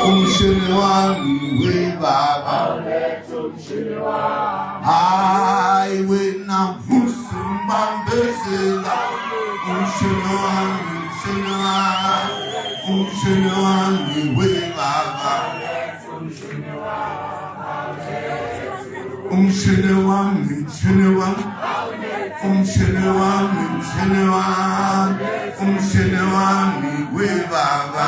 umshini wami we baba hayi wena usimbambezela umshini wami we baba umshini wami we baba umshini wami we baba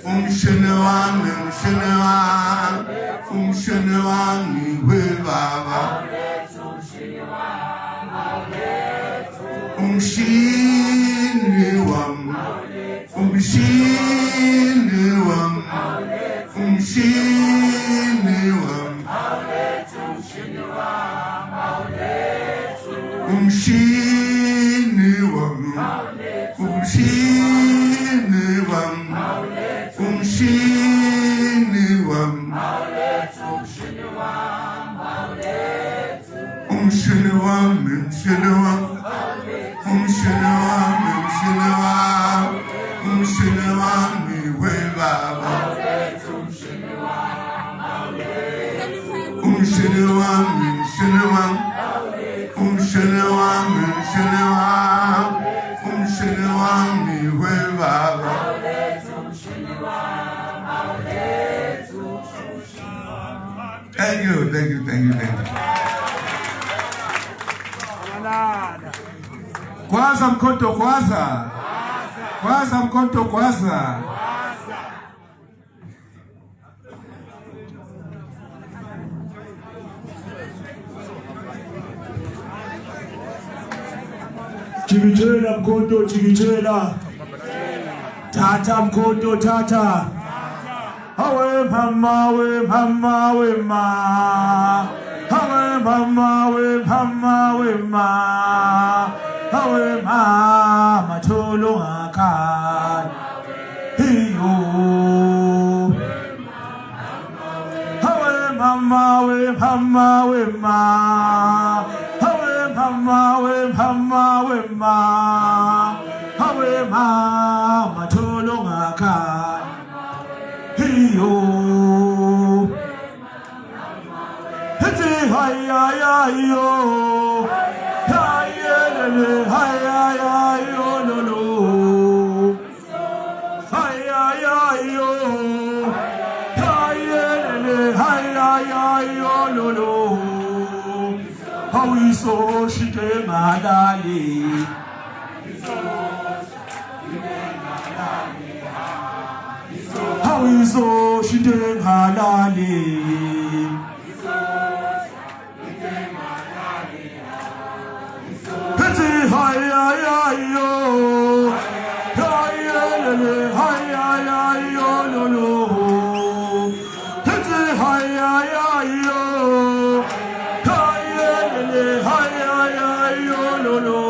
umshini wami we baba umshini wami we baba thank you Kwaza mkonto kwaza mkonto kwaza Chigitela mkonto chigitela tata mkonto tata hawe mama we ma hawe mama we ma hawe mama tholo ngakhala hiyo hawe mama we ma hawe mama we ma hawe mama tholo ngakhala hiyo hiti haya yo haya yo lolo haya yo haya yo lolo hawiso shite madali hawiso shite madali haya yo haya yo lolo hiti haya yo haya yo lolo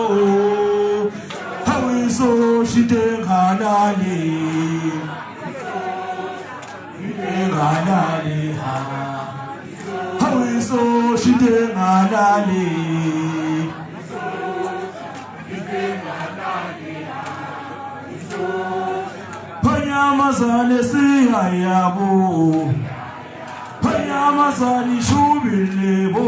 hawiso shite ngalali hawiso shite ngalali Panyamazane sihayabo Panyamazane shubilebo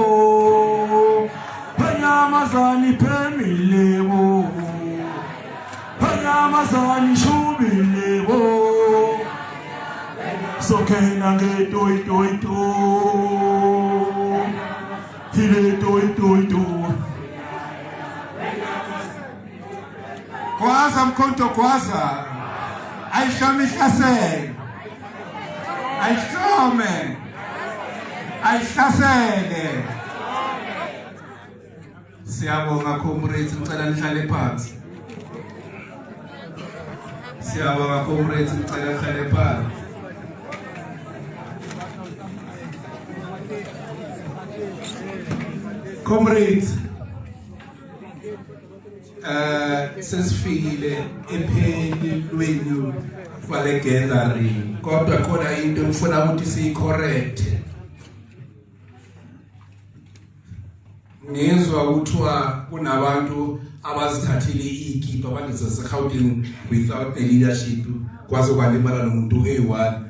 Panyamazane pemilebo Panyamazane shubilebo Sokena nge toy Hile toy kwaza mkonto kwaza aishamishasele aishasele siyabonga comrades ngicela nihlale phansi comrades sesifikile ephelelweni kwale gathering kodwa khona into ngifuna ukuthi siyicorrect ngezwe kuthiwa kunabantu abazithathile igipa abantu zaseGauteng without the leadership kwaze kwalimala nomuntu oyi1